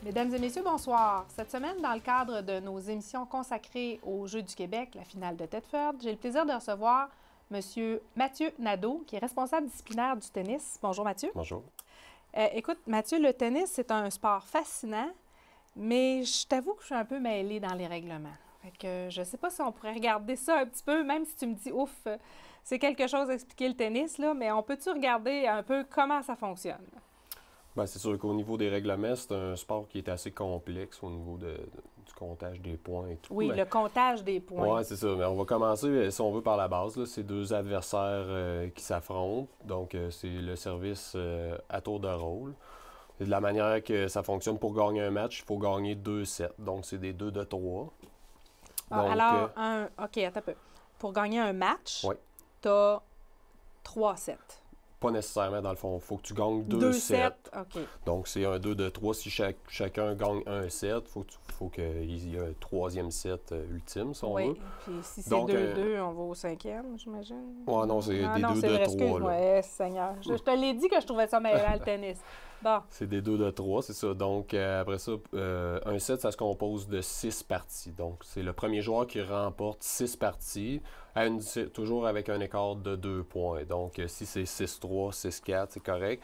Mesdames et messieurs, bonsoir. Cette semaine, dans le cadre de nos émissions consacrées aux Jeux du Québec, la finale de Thetford, j'ai le plaisir de recevoir M. Mathieu Nadeau, qui est responsable disciplinaire du tennis. Bonjour Mathieu. Bonjour. Écoute, Mathieu, le tennis, c'est un sport fascinant, mais je t'avoue que je suis un peu mêlée dans les règlements. Fait que je ne sais pas si on pourrait regarder ça un petit peu, même si tu me dis, ouf, c'est quelque chose à expliquer le tennis, là, mais on peut-tu regarder un peu comment ça fonctionne? Bien, c'est sûr qu'au niveau des règlements, c'est un sport qui est assez complexe au niveau du comptage des points et tout. Oui, le comptage des points. Oui, c'est ça. Mais on va commencer, si on veut, par la base. Là. C'est deux adversaires qui s'affrontent. Donc, c'est le service à tour de rôle. Et de la manière que ça fonctionne, pour gagner un match, il faut gagner 2 sets. Donc, c'est des 2 de 3. Donc, alors, OK, attends un peu. Pour gagner un match, oui. Tu as 3 sets. Pas nécessairement, dans le fond. Il faut que tu gagnes 2 sets. OK. Donc, c'est un 2 de 3. Si chacun gagne un set, il faut qu'il y ait un troisième set ultime, si on veut. Oui, puis si c'est 2-2, on va au cinquième, j'imagine. Ouais, non, c'est des 2 de 3. Oui, Seigneur. Je te l'ai dit que je trouvais ça meilleur, le tennis. Bon. C'est des 2 de 3, c'est ça. Donc, après ça, un set, ça se compose de 6 parties. Donc, c'est le premier joueur qui remporte 6 parties, toujours avec un écart de 2 points. Donc, si c'est 6-3, 6-4, c'est correct.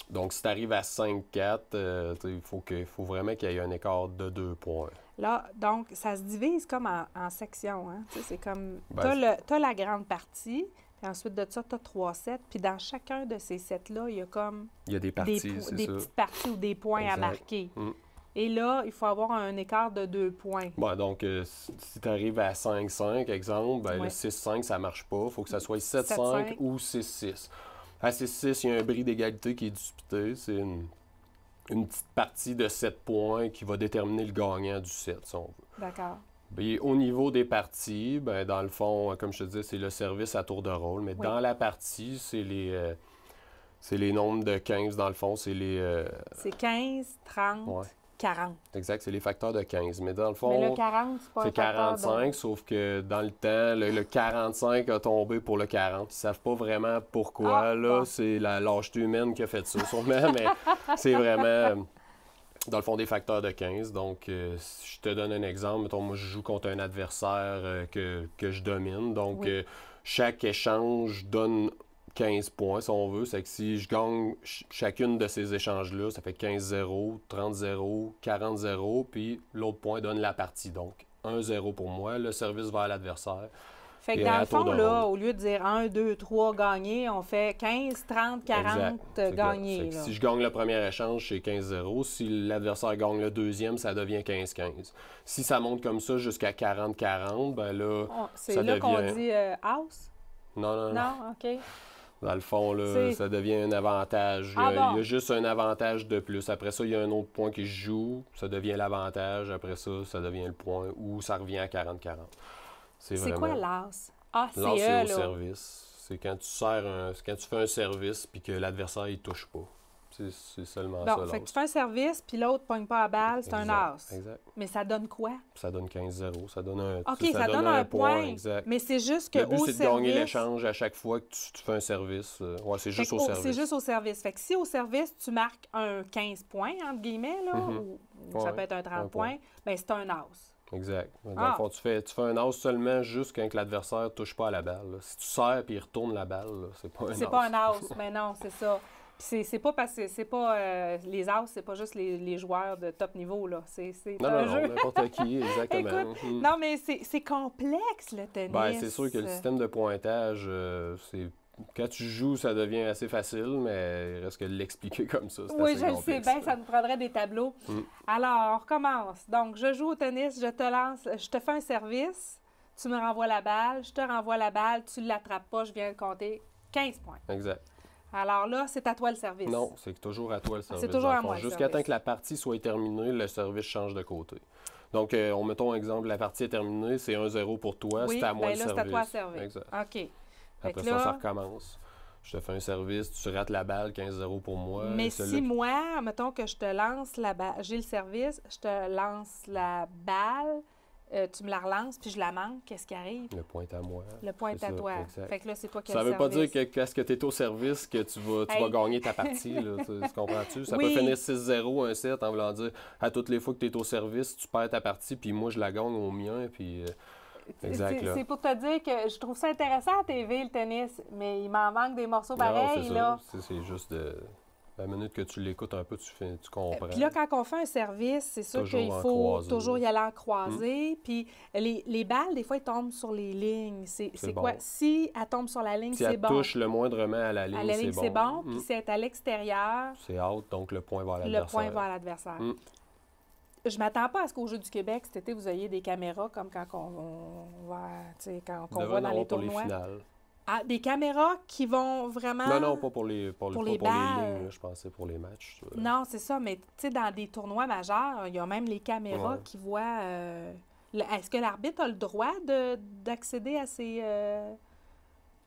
Donc, si tu arrives à 5-4, il faut vraiment qu'il y ait un écart de 2 points. Là, donc, ça se divise comme en sections. Hein? C'est comme, Ben, tu as la grande partie, puis ensuite de ça, tu as 3 sets. Puis dans chacun de ces sets-là, il y a comme il y a des parties, des petites parties ou des points exact. À marquer. Mm. Et là, il faut avoir un écart de 2 points. Bon, donc, si tu arrives à 5-5, exemple, ben, Oui. le 6-5, ça ne marche pas. Il faut que ça soit 7-5 7-5. ou 6-6. À 6-6, il y a un bris d'égalité qui est disputé. C'est une petite partie de 7 points qui va déterminer le gagnant du set, si on veut. D'accord. Bien, au niveau des parties, ben, dans le fond, comme je te disais, c'est le service à tour de rôle. Mais Oui. dans la partie, c'est les nombres de 15, dans le fond. C'est les... C'est 15, 30, ouais. 40. Exact, c'est les facteurs de 15. Mais dans le fond, mais le 40, c'est pas c'est un facteur 45, sauf que dans le temps, le 45 a tombé pour le 40. Ils ne savent pas vraiment pourquoi. Ah, là, bon. C'est la lâcheté humaine qui a fait ça, sûrement, mais c'est vraiment, dans le fond, des facteurs de 15. Donc, si je te donne un exemple, mettons, moi, je joue contre un adversaire que je domine. Donc, Oui. chaque échange donne 15 points, si on veut. C'est que si je gagne chacune de ces échanges-là, ça fait 15-0, 30-0, 40-0, puis l'autre point donne la partie. Donc, 1-0 pour moi, le service vers l'adversaire. Fait que Et dans à le tour fond, de là, rôle. au lieu de dire 1, 2, 3 gagnés, on fait 15, 30, 40 Exact. gagnés. Fait que Là. si je gagne le premier échange, c'est 15-0. Si l'adversaire gagne le deuxième, ça devient 15-15. Si ça monte comme ça jusqu'à 40-40, ben là, C'est ça là qu'on devient... dit house? Non. Non, OK. Dans le fond, là, ça devient un avantage. Ah bon? Il y a juste un avantage de plus. Après ça, il y a un autre point qui se joue. Ça devient l'avantage. Après ça, ça devient le point ou ça revient à 40-40. C'est vraiment... quoi l'as? Ah, c'est L'as, c'est là. au service. C'est quand tu fais un service puis que l'adversaire, il touche pas. C'est seulement ça, Bon, fait l'as. que tu fais un service, puis l'autre ne pogne pas à balle, c'est un as. Exact. Mais ça donne quoi? Ça donne 15-0. Ça donne un, OK, ça donne un point. Exact. Mais c'est juste que Le but, au c'est de service... gagner l'échange à chaque fois que tu fais un service. Ouais, c'est juste au service. C'est juste au service. Fait que si au service, tu marques un 15 points, entre guillemets, là, ou ça peut être un 30 points, bien, c'est un as. Exact. Dans le fond, tu fais un as seulement juste quand l'adversaire ne touche pas à la balle. Là. Si tu serres et il retourne la balle, là, c'est pas un as. C'est pas un as, mais non, c'est ça. Puis c'est pas parce que c'est pas les as, c'est pas juste les joueurs de top niveau, là. C'est un jeu. Non, n'importe qui, exactement. Écoute, non, mais c'est complexe, le tennis. Ben, c'est sûr que le système de pointage, c'est... Quand tu joues, ça devient assez facile, mais il reste que l'expliquer comme ça, c'est oui, assez je le complexe. sais bien, ça nous prendrait des tableaux. Alors, on recommence. Donc, je joue au tennis, je te lance, je te fais un service, tu me renvoies la balle, je te renvoie la balle, tu ne l'attrapes pas, je viens de compter 15 points. Exact. Alors là, c'est à toi le service. Non, c'est toujours à toi le service. C'est toujours à moi le jusqu'à temps service. que la partie soit terminée, le service change de côté. Donc, mettons un exemple, la partie est terminée, c'est 1-0 pour toi, Oui, c'est à moi ben le là, service. c'est à toi le service. Exact. OK. Après Fait que ça là, recommence. Je te fais un service, tu rates la balle, 15-0 pour moi. mais et si celui-là- moi, mettons que je te lance la balle, j'ai le service, je te lance la balle tu me la relances, puis je la manque, qu'est-ce qui arrive? Le point est à moi. Le point est à toi. Exact. Fait que là, c'est toi qui as Ça le veut pas dire service. que quand tu es au service que tu vas gagner ta partie. Là, tu comprends-tu? Ça peut finir 6-0, un set, en voulant dire à toutes les fois que tu es au service, tu perds ta partie, puis moi, je la gagne au mien. Puis, exact. C'est pour te dire que je trouve ça intéressant à TV, le tennis, mais il m'en manque des morceaux pareils. Là. C'est juste de... La minute que tu l'écoutes un peu, tu comprends. Puis là, quand on fait un service, c'est sûr qu'il faut toujours y aller en croisé. Puis les balles, des fois, elles tombent sur les lignes. C'est bon. quoi? Si elle tombe sur la ligne, si c'est bon. Si elle touche le moindrement à la ligne, c'est bon. Puis si elle est à l'extérieur... C'est out, donc le point va à l'adversaire. Le point va à l'adversaire. Je m'attends pas à ce qu'au Jeu du Québec, cet été, vous ayez des caméras comme quand on va, quand on voit dans les tournois. Pour les finales. Ah, des caméras qui vont vraiment... Non, pas pour les lignes, là, je pensais pour les matchs. Non, c'est ça, mais tu sais, dans des tournois majeurs, il y a même les caméras qui voient... Est-ce que l'arbitre a le droit d'accéder à ces...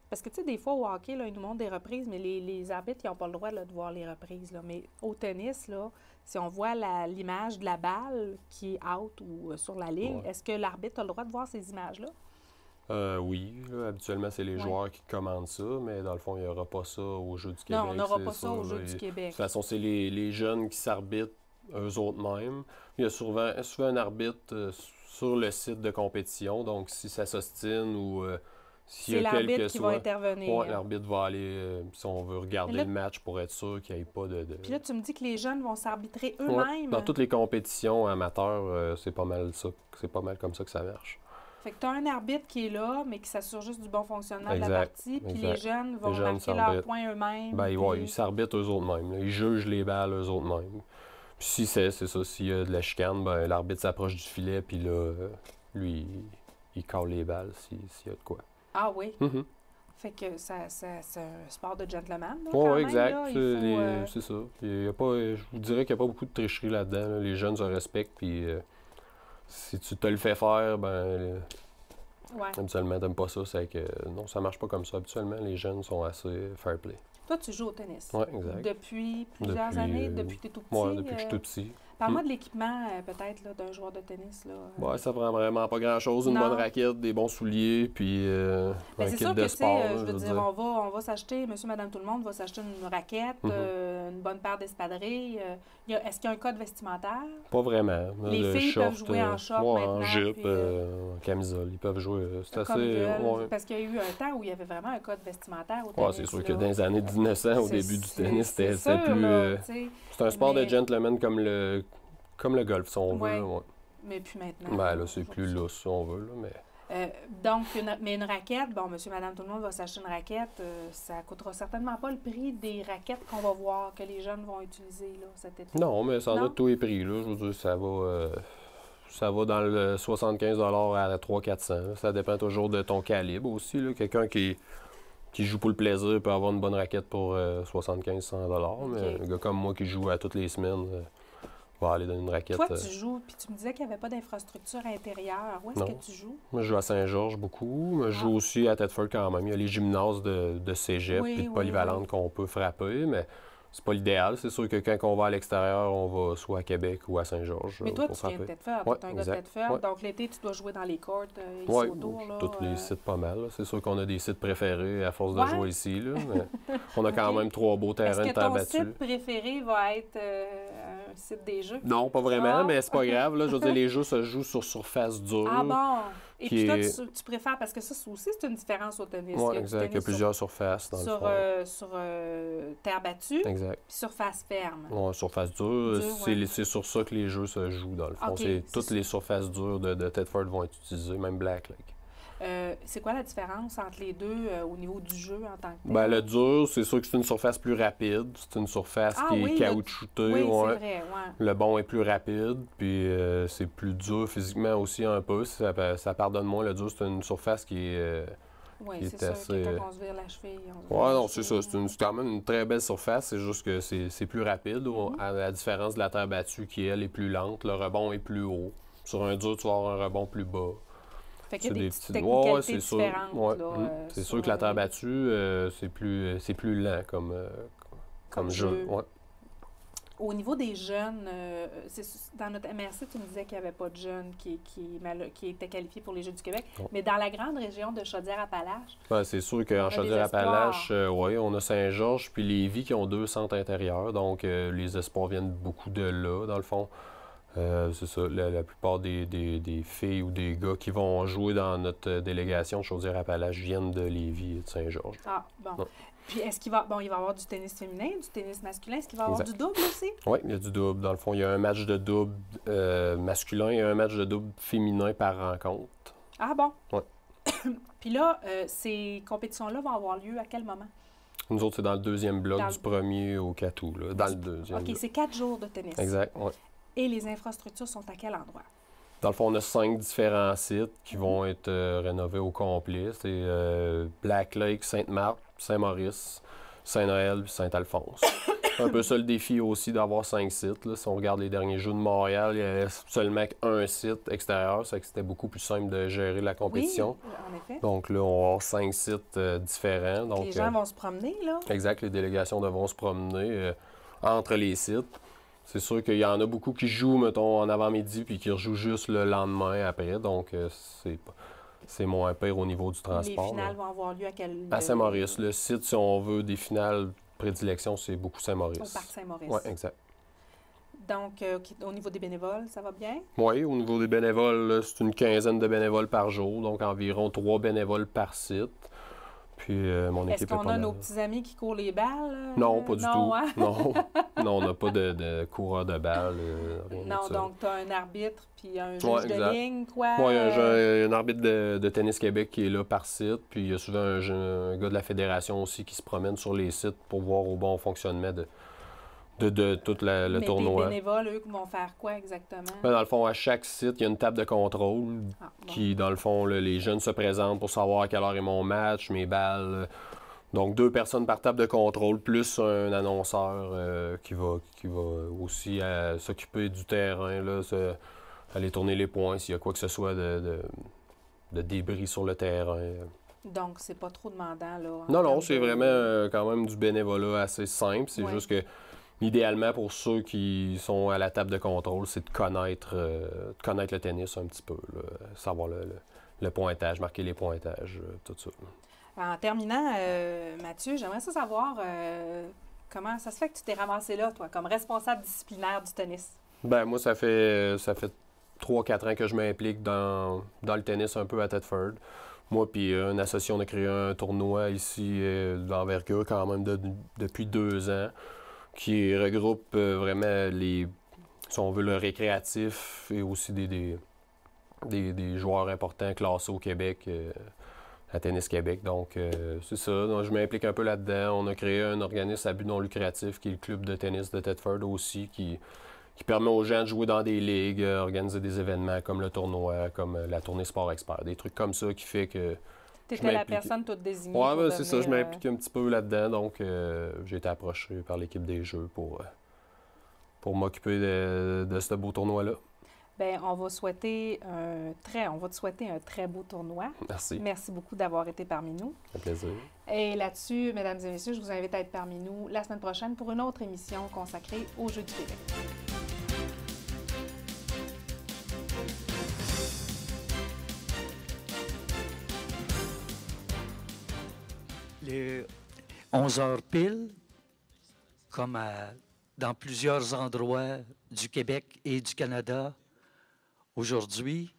Parce que, tu sais, des fois, au hockey, là, ils nous montrent des reprises, mais les arbitres, ils n'ont pas le droit là, de voir les reprises. Là. Mais au tennis, là, si on voit l'image de la balle qui est out ou sur la ligne, est-ce que l'arbitre a le droit de voir ces images-là? Oui, là, habituellement, c'est les joueurs qui commandent ça, mais dans le fond, il n'y aura pas ça au Jeu du Québec. Non, on n'aura pas ça au Jeu du Québec. De toute façon, c'est les jeunes qui s'arbitrent eux autres mêmes. Il y a souvent un arbitre sur le site de compétition, donc si ça s'ostine ou s'il y a l'arbitre qui va intervenir. Oui, l'arbitre va aller, si on veut regarder le match pour être sûr qu'il n'y ait pas de... Puis là, tu me dis que les jeunes vont s'arbitrer eux-mêmes. Dans toutes les compétitions amateurs, c'est pas mal ça. C'est pas mal comme ça que ça marche. Fait que tu as un arbitre qui est là, mais qui s'assure juste du bon fonctionnement de la partie, puis les jeunes vont marquer leurs points eux-mêmes. Ben, ils s'arbitrent eux autres mêmes. Ils jugent les balles eux autres mêmes. Puis si c'est ça, s'il y a de la chicane, ben, l'arbitre s'approche du filet, puis là, lui, il colle les balles s'il y a de quoi. Ah oui? Mm-hmm. Fait que c'est un sport de gentleman, là, Oui, exact. Là, c'est ça. Il y a pas, je vous dirais qu'il n'y a pas beaucoup de tricherie là-dedans. Là. Les jeunes se respectent, puis... si tu te le fais faire, ben habituellement, t'aimes pas ça. C'est que non, ça marche pas comme ça. Habituellement, les jeunes sont assez fair play. Toi, tu joues au tennis. Oui, exact. Depuis plusieurs années, depuis que tu es tout petit. Oui, depuis que je suis tout petit. Parle-moi de l'équipement, peut-être, d'un joueur de tennis. Oui, ça prend vraiment pas grand-chose. Une bonne raquette, des bons souliers, puis un kit de sport. Je veux dire, on va s'acheter, monsieur, madame, tout le monde va s'acheter une raquette, une bonne paire d'espadrilles. Est-ce qu'il y a un code vestimentaire? Pas vraiment. Les filles peuvent jouer en short maintenant. En jupe, en camisole. Ils peuvent jouer. C'est assez... Parce qu'il y a eu un temps où il y avait vraiment un code vestimentaire au tennis. Oui, c'est sûr que dans les années 1900, au début du tennis, c'était plus... C'est un sport de gentleman comme le golf, si on veut. Ouais. Mais puis maintenant... Ben là, c'est plus lousse, si on veut, là, mais... donc, une raquette, bon, monsieur, madame, tout le monde va s'acheter une raquette, ça coûtera certainement pas le prix des raquettes qu'on va voir, que les jeunes vont utiliser, là, cet été. Non, mais ça en a tous les prix, là. Je veux dire, ça va dans le 75 à 300-400. Ça dépend toujours de ton calibre aussi, là. Quelqu'un qui joue pour le plaisir peut avoir une bonne raquette pour 75-100 $. Mais un gars comme moi qui joue à toutes les semaines va aller dans une raquette. Toi, tu joues, puis tu me disais qu'il n'y avait pas d'infrastructure intérieure. Où est-ce que tu joues? Moi, je joue à Saint-Georges beaucoup. Je joue aussi à Thetford quand même. Il y a les gymnases de cégep et de polyvalente qu'on peut frapper, mais c'est pas l'idéal. C'est sûr que quand on va à l'extérieur, on va soit à Québec ou à Saint-Georges. Mais toi, tu viens de Thetford. Tu es un gars de Thetford. Donc, l'été, tu dois jouer dans les courts ici autour. Là, tous les sites pas mal. C'est sûr qu'on a des sites préférés à force de jouer ici. Là, mais on a quand même 3 beaux terrains de terre battue. Est-ce que ton site préféré va être un site des jeux? Non, pas vraiment, mais c'est pas grave. Là, je veux dire, les jeux se jouent sur surface dure. Ah bon? Et puis toi, tu préfères, parce que ça aussi, c'est une différence au tennis. Oui, exact. Il y a plusieurs surfaces dans le fond. Sur terre battue, exact. Puis surface ferme. Oui, surface dure. C'est sur ça que les jeux se jouent, dans le fond. Toutes les surfaces dures de Thetford vont être utilisées, même Black Lake. C'est quoi la différence entre les deux au niveau du jeu en tant que tel? Ben, le dur, c'est sûr que c'est une surface plus rapide. C'est une surface qui est caoutchoutée. Oui, c'est vrai, Le bon est plus rapide, puis c'est plus dur physiquement aussi un peu. Ça pardonne moins. Le dur, c'est une surface qui est... oui, c'est ça, assez... quand on se vire la cheville. Oui, non, c'est ça. C'est quand même une très belle surface. C'est juste que c'est plus rapide, à la différence de la terre battue qui, elle, est plus lente. Le rebond est plus haut. Sur un dur, tu vas avoir un rebond plus bas. Fait qu'il y a des petites technicalités différentes. C'est sûr que la terre battue, c'est plus lent comme jeu. Ouais. Au niveau des jeunes, dans notre MRC, tu me disais qu'il n'y avait pas de jeunes qui étaient qualifiés pour les Jeux du Québec. Non. Mais dans la grande région de Chaudière-Appalaches... Ben, c'est sûr qu'en Chaudière-Appalaches, oui, on a Saint-Georges puis Lévis qui ont 2 centres intérieurs. Donc, les espoirs viennent beaucoup de là, dans le fond. C'est ça, la plupart des filles ou des gars qui vont jouer dans notre délégation de Chaudière-Appalaches viennent de Lévis et de Saint-Georges. Ah, bon. Non. Puis, est-ce qu'il va... Bon, il va y avoir du tennis féminin, du tennis masculin. Est-ce qu'il va y avoir du double aussi? Oui, il y a du double. Dans le fond, il y a un match de double masculin et un match de double féminin par rencontre. Ah bon? Oui. Puis là, ces compétitions-là vont avoir lieu à quel moment? Nous autres, c'est dans le deuxième bloc, du 1er au 4 août, là, dans le deuxième. OK, c'est 4 jours de tennis. Exact, oui. Et les infrastructures sont à quel endroit? Dans le fond, on a 5 différents sites qui vont être rénovés au complet. C'est Black Lake, Sainte-Marthe, Saint-Maurice, Saint-Noël puis Saint-Alphonse. Un peu ça le défi aussi d'avoir 5 sites. Là. Si on regarde les derniers Jeux de Montréal, il y avait seulement un site extérieur. Ça fait que c'était beaucoup plus simple de gérer la compétition. Oui, en effet. Donc là, on va avoir 5 sites différents. Donc, les gens vont se promener, là? Exact, les délégations devront se promener entre les sites. C'est sûr qu'il y en a beaucoup qui jouent, mettons, en avant-midi puis qui rejouent juste le lendemain après. Donc, c'est moins pire au niveau du transport. Les finales vont avoir lieu à quel... À Saint-Maurice. Le site, si on veut des finales prédilection, c'est beaucoup Saint-Maurice. Au Parc Saint-Maurice. Oui, exact. Donc, au niveau des bénévoles, ça va bien? Oui, au niveau des bénévoles, là, c'est une quinzaine de bénévoles par jour, donc environ 3 bénévoles par site. Puis, mon équipe est-ce qu'on a nos petits amis qui courent les balles? Non, pas du tout. Hein? Non. Non, on n'a pas de coureur de balles, rien non, de ça. donc tu as un arbitre puis un juge de ligne, quoi? Oui, il y a un arbitre de Tennis Québec qui est là par site, puis il y a souvent un gars de la fédération aussi qui se promène sur les sites pour voir au bon fonctionnement de tout le tournoi. Les bénévoles, eux, vont faire quoi exactement? Ben, dans le fond, à chaque site, il y a une table de contrôle qui, dans le fond, là, les jeunes se présentent pour savoir à quelle heure est mon match, mes balles. Donc, 2 personnes par table de contrôle, plus un annonceur qui va aussi s'occuper du terrain, là, aller tourner les points s'il y a quoi que ce soit de débris sur le terrain. Donc, c'est pas trop demandant, là? Non, c'est vraiment quand même du bénévolat assez simple. C'est juste que idéalement, pour ceux qui sont à la table de contrôle, c'est de connaître le tennis un petit peu, là, savoir le pointage, marquer les pointages, tout ça. En terminant, Mathieu, j'aimerais savoir comment ça se fait que tu t'es ramassé là, toi, comme responsable disciplinaire du tennis? Ben moi, ça fait 3-4 ans que je m'implique dans le tennis un peu à Thetford. Moi puis un associé, on a créé un tournoi ici d'envergure quand même depuis 2 ans, qui regroupe vraiment si on veut, le récréatif et aussi des joueurs importants classés au Québec, à Tennis Québec. Donc, c'est ça. Donc, je m'implique un peu là-dedans. On a créé un organisme à but non lucratif qui est le club de tennis de Thetford aussi, qui permet aux gens de jouer dans des ligues, organiser des événements comme le tournoi, comme la tournée Sport Expert. Des trucs comme ça qui fait que... Tu étais la personne toute désignée. Oui, ben, c'est ça. Je m'implique un petit peu là-dedans. Donc, j'ai été approché par l'équipe des Jeux pour m'occuper de ce beau tournoi-là. Bien, on va te souhaiter un très beau tournoi. Merci. Merci beaucoup d'avoir été parmi nous. Un plaisir. Et là-dessus, mesdames et messieurs, je vous invite à être parmi nous la semaine prochaine pour une autre émission consacrée aux Jeux du Québec. Les 11 heures pile, comme dans plusieurs endroits du Québec et du Canada, aujourd'hui,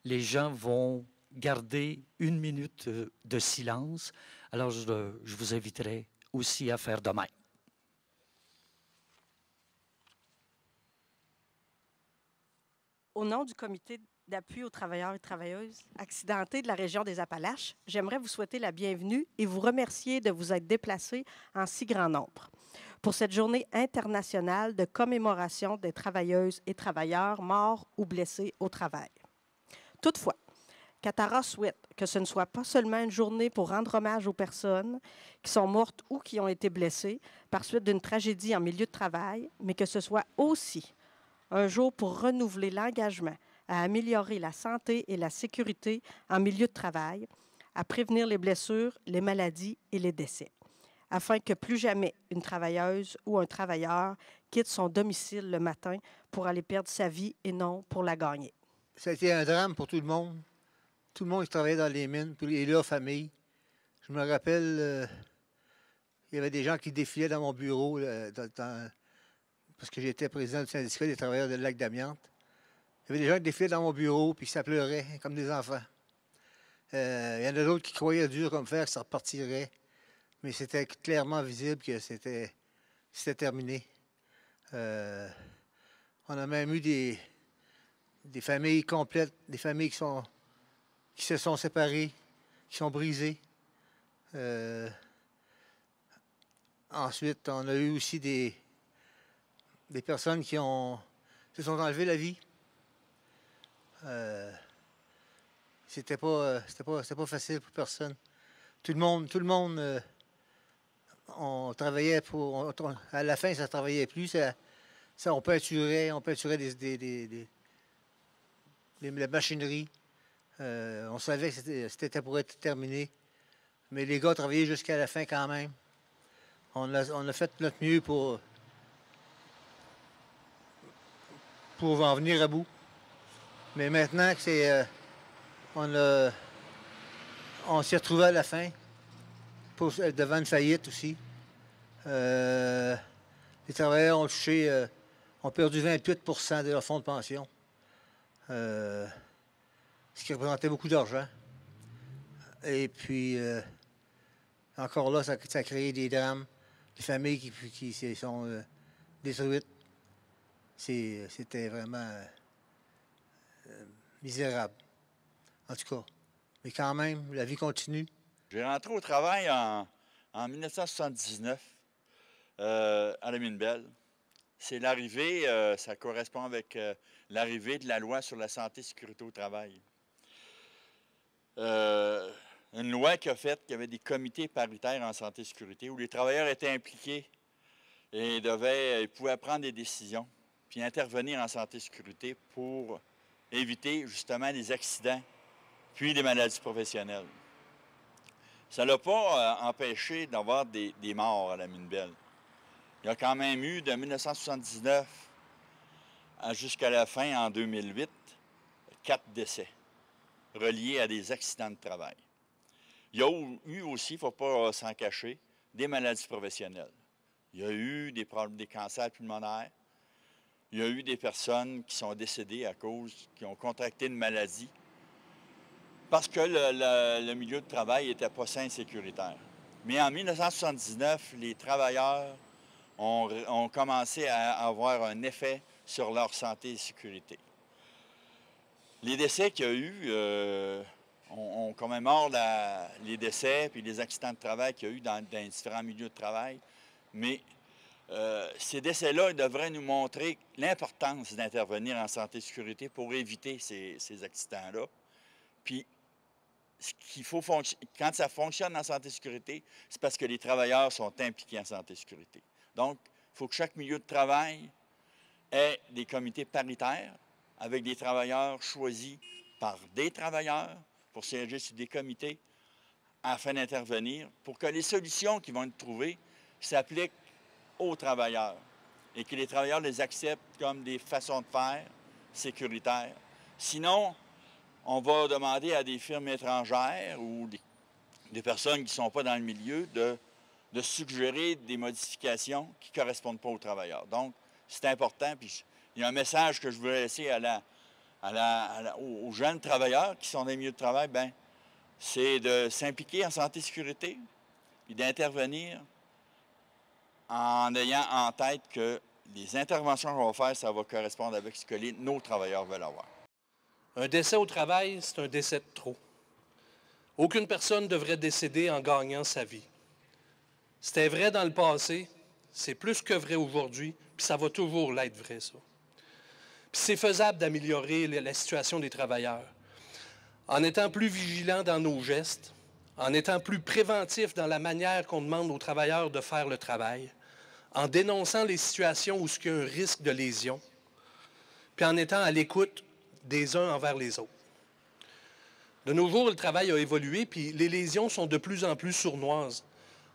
les gens vont garder 1 minute de silence. Alors, je vous inviterai aussi à faire de même. Au nom du Comité d'appui aux travailleurs et travailleuses accidentés de la région des Appalaches, j'aimerais vous souhaiter la bienvenue et vous remercier de vous être déplacés en si grand nombre pour cette journée internationale de commémoration des travailleuses et travailleurs morts ou blessés au travail. Toutefois, Katara souhaite que ce ne soit pas seulement une journée pour rendre hommage aux personnes qui sont mortes ou qui ont été blessées par suite d'une tragédie en milieu de travail, mais que ce soit aussi un jour pour renouveler l'engagement à améliorer la santé et la sécurité en milieu de travail, à prévenir les blessures, les maladies et les décès. afin que plus jamais une travailleuse ou un travailleur quitte son domicile le matin pour aller perdre sa vie et non pour la gagner. Ça a été un drame pour tout le monde. Tout le monde qui travaillait dans les mines, et leurs familles. Je me rappelle, il y avait des gens qui défilaient dans mon bureau parce que j'étais président du syndicat des travailleurs de lac d'Amiante. Il y avait des gens qui défilaient dans mon bureau puis ça pleurait comme des enfants. Il y en a d'autres qui croyaient dur comme fer que ça repartirait. Mais c'était clairement visible que c'était terminé. On a même eu des familles complètes, des familles qui se sont séparées, qui sont brisées. Ensuite, on a eu aussi des personnes qui se sont enlevées la vie. C'était pas facile pour personne. Tout le monde on travaillait à la fin, ça ne travaillait plus. On peinturait la machinerie. On savait que c'était pour être terminé. Mais les gars travaillaient jusqu'à la fin quand même. On a fait notre mieux pour en venir à bout. Mais maintenant que on s'est retrouvé à la fin, devant une faillite aussi. Les travailleurs ont perdu 28 % de leur fonds de pension, ce qui représentait beaucoup d'argent. Et puis, encore là, ça a créé des drames, des familles qui se sont détruites. C'était vraiment misérable, en tout cas. Mais quand même, la vie continue. J'ai rentré au travail en 1979 à la Mine-Bell. C'est l'arrivée, ça correspond avec l'arrivée de la loi sur la santé et sécurité au travail. Une loi qui a fait qu'il y avait des comités paritaires en santé et sécurité où les travailleurs étaient impliqués et ils pouvaient prendre des décisions puis intervenir en santé et sécurité pour éviter justement des accidents puis des maladies professionnelles. Ça ne l'a pas empêché d'avoir des morts à la Mine-Bell. Il y a quand même eu, de 1979 jusqu'à la fin, en 2008, 4 décès reliés à des accidents de travail. Il y a eu aussi, il ne faut pas s'en cacher, des maladies professionnelles. Il y a eu des cancers pulmonaires. Il y a eu des personnes qui sont décédées qui ont contracté une maladie parce que le milieu de travail n'était pas sain et sécuritaire. Mais en 1979, les travailleurs ont commencé à avoir un effet sur leur santé et sécurité. Les décès qu'il y a eu, on commémore les décès et les accidents de travail qu'il y a eu dans différents milieux de travail, mais ces décès-là devraient nous montrer l'importance d'intervenir en santé et sécurité pour éviter ces accidents-là. Puis, quand ça fonctionne en santé et sécurité, c'est parce que les travailleurs sont impliqués en santé et sécurité. Donc, il faut que chaque milieu de travail ait des comités paritaires avec des travailleurs choisis par des travailleurs pour siéger sur des comités afin d'intervenir pour que les solutions qui vont être trouvées s'appliquent aux travailleurs et que les travailleurs les acceptent comme des façons de faire sécuritaires. Sinon, on va demander à des firmes étrangères ou des personnes qui ne sont pas dans le milieu de suggérer des modifications qui ne correspondent pas aux travailleurs. Donc, c'est important. Puis, il y a un message que je voudrais laisser aux jeunes travailleurs qui sont dans les milieux de travail, c'est de s'impliquer en santé et sécurité et d'intervenir en ayant en tête que les interventions qu'on va faire, ça va correspondre avec ce que nos travailleurs veulent avoir. Un décès au travail, c'est un décès de trop. Aucune personne devrait décéder en gagnant sa vie. C'était vrai dans le passé, c'est plus que vrai aujourd'hui, puis ça va toujours l'être vrai, ça. Puis c'est faisable d'améliorer la situation des travailleurs. En étant plus vigilants dans nos gestes, en étant plus préventifs dans la manière qu'on demande aux travailleurs de faire le travail, en dénonçant les situations où il y a un risque de lésion, puis en étant à l'écoute des uns envers les autres. De nos jours, le travail a évolué, puis les lésions sont de plus en plus sournoises.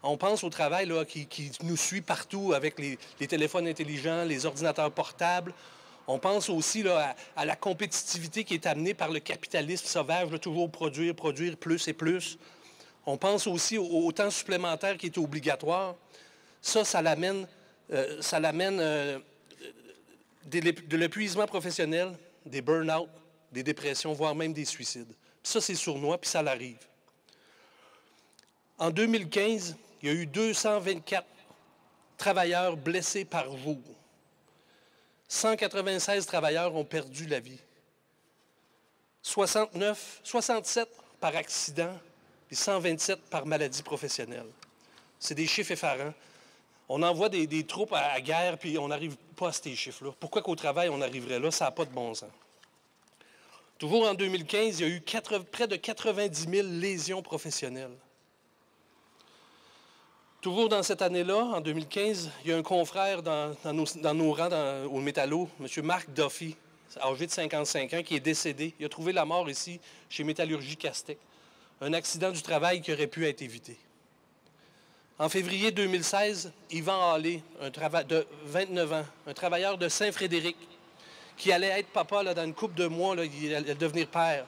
On pense au travail là, qui nous suit partout avec les téléphones intelligents, les ordinateurs portables. On pense aussi là, à la compétitivité qui est amenée par le capitalisme sauvage, là, toujours produire plus et plus. On pense aussi au temps supplémentaire qui est obligatoire. Ça l'amène de l'épuisement professionnel, des burn-out, des dépressions, voire même des suicides. Puis ça, c'est sournois, puis ça l'arrive. En 2015, il y a eu 224 travailleurs blessés par jour. 196 travailleurs ont perdu la vie. 67 par accident et 127 par maladie professionnelle. C'est des chiffres effarants. On envoie des troupes à la guerre, puis on n'arrive pas à ces chiffres-là. Pourquoi qu'au travail, on arriverait là? Ça n'a pas de bon sens. Toujours en 2015, il y a eu près de 90 000 lésions professionnelles. Toujours dans cette année-là, en 2015, il y a un confrère dans nos rangs au métallo, M. Marc Duffy, âgé de 55 ans, qui est décédé. Il a trouvé la mort ici, chez Métallurgie Castec. Un accident du travail qui aurait pu être évité. En février 2016, Yvan Hallé, de 29 ans, un travailleur de Saint-Frédéric, qui allait être papa là, dans une couple de mois, là, il allait devenir père.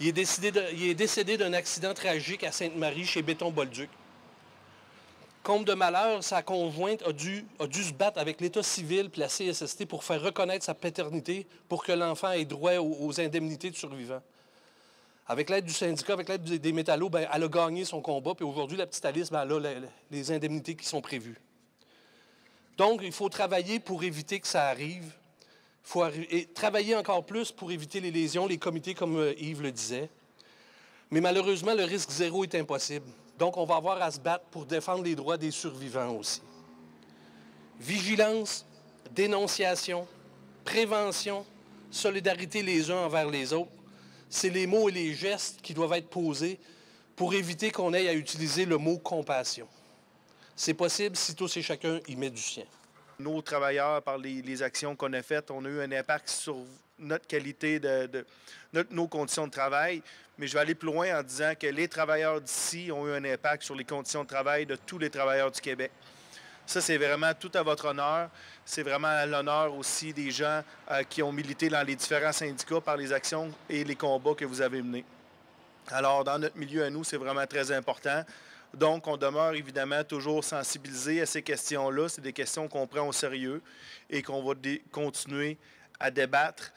Il est décédé d'un accident tragique à Sainte-Marie, chez Béton-Bolduc. Comble de malheur, sa conjointe a dû se battre avec l'État civil et la CSST pour faire reconnaître sa paternité pour que l'enfant ait droit aux indemnités de survivant. Avec l'aide du syndicat, avec l'aide des métallos, bien, elle a gagné son combat, puis aujourd'hui, la petite Alice, bien, elle a les indemnités qui sont prévues. Donc, il faut travailler pour éviter que ça arrive. Il faut travailler encore plus pour éviter les lésions, les comités, comme Yves le disait. Mais malheureusement, le risque zéro est impossible. Donc, on va avoir à se battre pour défendre les droits des survivants aussi. Vigilance, dénonciation, prévention, solidarité les uns envers les autres, c'est les mots et les gestes qui doivent être posés pour éviter qu'on aille à utiliser le mot compassion. C'est possible si tous et chacun y met du sien. Nos travailleurs, par les actions qu'on a faites, on a eu un impact sur notre qualité nos conditions de travail. Mais je vais aller plus loin en disant que les travailleurs d'ici ont eu un impact sur les conditions de travail de tous les travailleurs du Québec. Ça, c'est vraiment tout à votre honneur. C'est vraiment à l'honneur aussi des gens qui ont milité dans les différents syndicats par les actions et les combats que vous avez menés. Alors, dans notre milieu à nous, c'est vraiment très important. Donc, on demeure évidemment toujours sensibilisé à ces questions-là. C'est des questions qu'on prend au sérieux et qu'on va continuer à débattre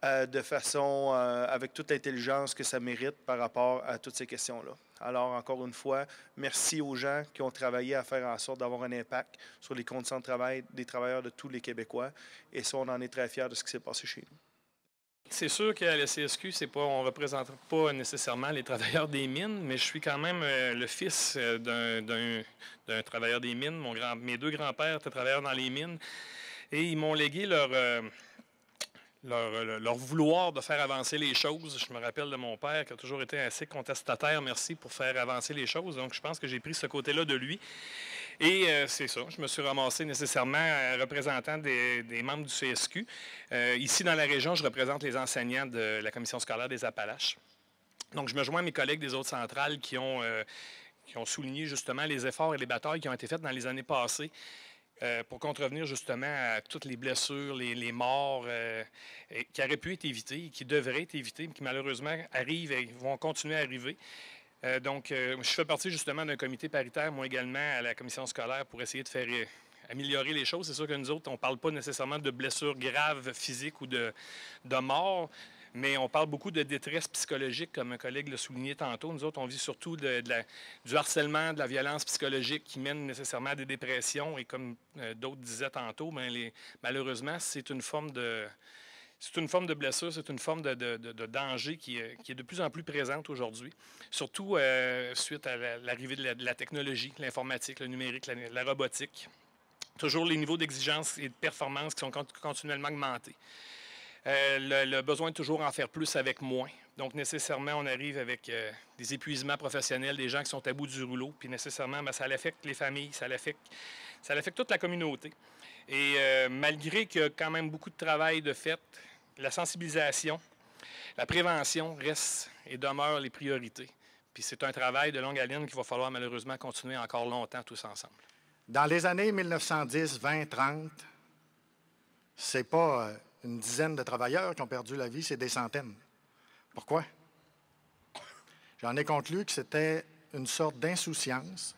de façon avec toute l'intelligence que ça mérite par rapport à toutes ces questions-là. Alors, encore une fois, merci aux gens qui ont travaillé à faire en sorte d'avoir un impact sur les conditions de travail des travailleurs de tous les Québécois. Et ça, on en est très fiers de ce qui s'est passé chez nous. C'est sûr qu'à la CSQ, on ne représente pas nécessairement les travailleurs des mines, mais je suis quand même le fils d'un travailleur des mines. Mes deux grands-pères étaient travailleurs dans les mines et ils m'ont légué leur vouloir de faire avancer les choses. Je me rappelle de mon père qui a toujours été assez contestataire, merci, pour faire avancer les choses. Donc, je pense que j'ai pris ce côté-là de lui. Et c'est ça, je me suis ramassé nécessairement représentant des membres du CSQ. Ici, dans la région, je représente les enseignants de la Commission scolaire des Appalaches. Donc, je me joins à mes collègues des autres centrales qui ont souligné justement les efforts et les batailles qui ont été faites dans les années passées pour contrevenir justement à toutes les blessures, les morts qui auraient pu être évitées, qui devraient être évitées, mais qui malheureusement arrivent et vont continuer à arriver. Donc, je fais partie justement d'un comité paritaire, moi également, à la commission scolaire pour essayer de faire améliorer les choses. C'est sûr que nous autres, on ne parle pas nécessairement de blessures graves physiques ou de mort, mais on parle beaucoup de détresse psychologique, comme un collègue l'a souligné tantôt. Nous autres, on vit surtout du harcèlement, de la violence psychologique qui mène nécessairement à des dépressions. Et comme d'autres disaient tantôt, malheureusement, c'est une forme de... C'est une forme de blessure, c'est une forme de danger qui est de plus en plus présente aujourd'hui, surtout suite à l'arrivée de la technologie, l'informatique, le numérique, la robotique. Toujours les niveaux d'exigence et de performance qui sont continuellement augmentés. Le besoin de toujours en faire plus avec moins. Donc, nécessairement, on arrive avec des épuisements professionnels, des gens qui sont à bout du rouleau, puis nécessairement, ça affecte les familles, ça affecte toute la communauté. Et malgré qu'il y a quand même beaucoup de travail de fait, la sensibilisation, la prévention reste et demeure les priorités. Puis c'est un travail de longue haleine qu'il va falloir malheureusement continuer encore longtemps tous ensemble. Dans les années 1910, 20, 30, c'est pas une dizaine de travailleurs qui ont perdu la vie, c'est des centaines. Pourquoi? J'en ai conclu que c'était une sorte d'insouciance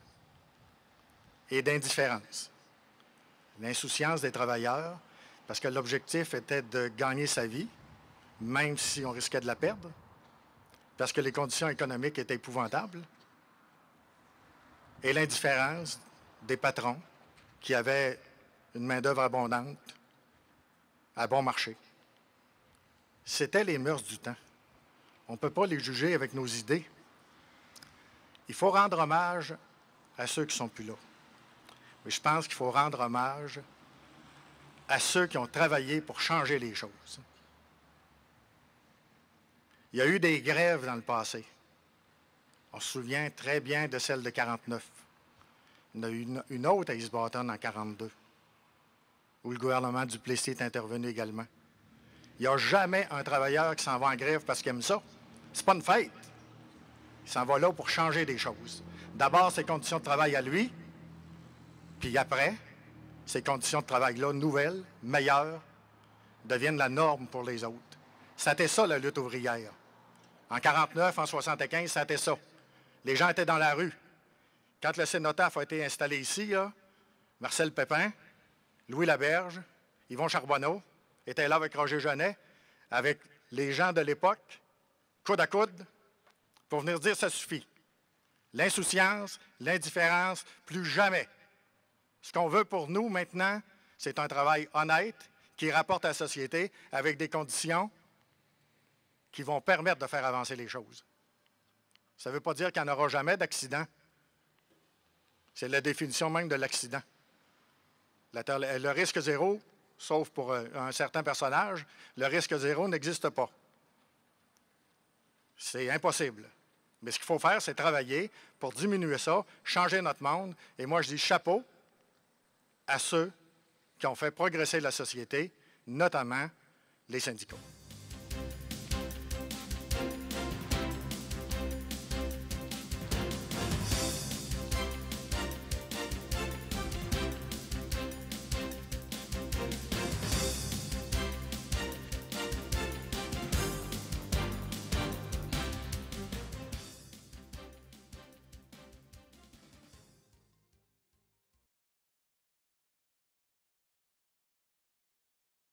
et d'indifférence. L'insouciance des travailleurs, parce que l'objectif était de gagner sa vie, même si on risquait de la perdre, parce que les conditions économiques étaient épouvantables, et l'indifférence des patrons qui avaient une main-d'œuvre abondante à bon marché. C'était les mœurs du temps. On ne peut pas les juger avec nos idées. Il faut rendre hommage à ceux qui ne sont plus là. Mais je pense qu'il faut rendre hommage à ceux qui ont travaillé pour changer les choses. Il y a eu des grèves dans le passé. On se souvient très bien de celle de 49. Il y en a eu une autre à East Boston en 42, où le gouvernement Duplessis est intervenu également. Il n'y a jamais un travailleur qui s'en va en grève parce qu'il aime ça. C'est pas une fête. Il s'en va là pour changer des choses. D'abord, ses conditions de travail à lui, puis après, ces conditions de travail-là, nouvelles, meilleures, deviennent la norme pour les autres. C'était ça, la lutte ouvrière. En 49, en 75, c'était ça. Les gens étaient dans la rue. Quand le cénotaphe a été installé ici, là, Marcel Pépin, Louis Laberge, Yvon Charbonneau étaient là avec Roger Genet, avec les gens de l'époque, coude à coude, pour venir dire « ça suffit ». L'insouciance, l'indifférence, plus jamais. Ce qu'on veut pour nous maintenant, c'est un travail honnête qui rapporte à la société avec des conditions qui vont permettre de faire avancer les choses. Ça ne veut pas dire qu'il n'y en aura jamais d'accident. C'est la définition même de l'accident. Le risque zéro, sauf pour un certain personnage, le risque zéro n'existe pas. C'est impossible. Mais ce qu'il faut faire, c'est travailler pour diminuer ça, changer notre monde. Et moi, je dis chapeau à ceux qui ont fait progresser la société, notamment les syndicats.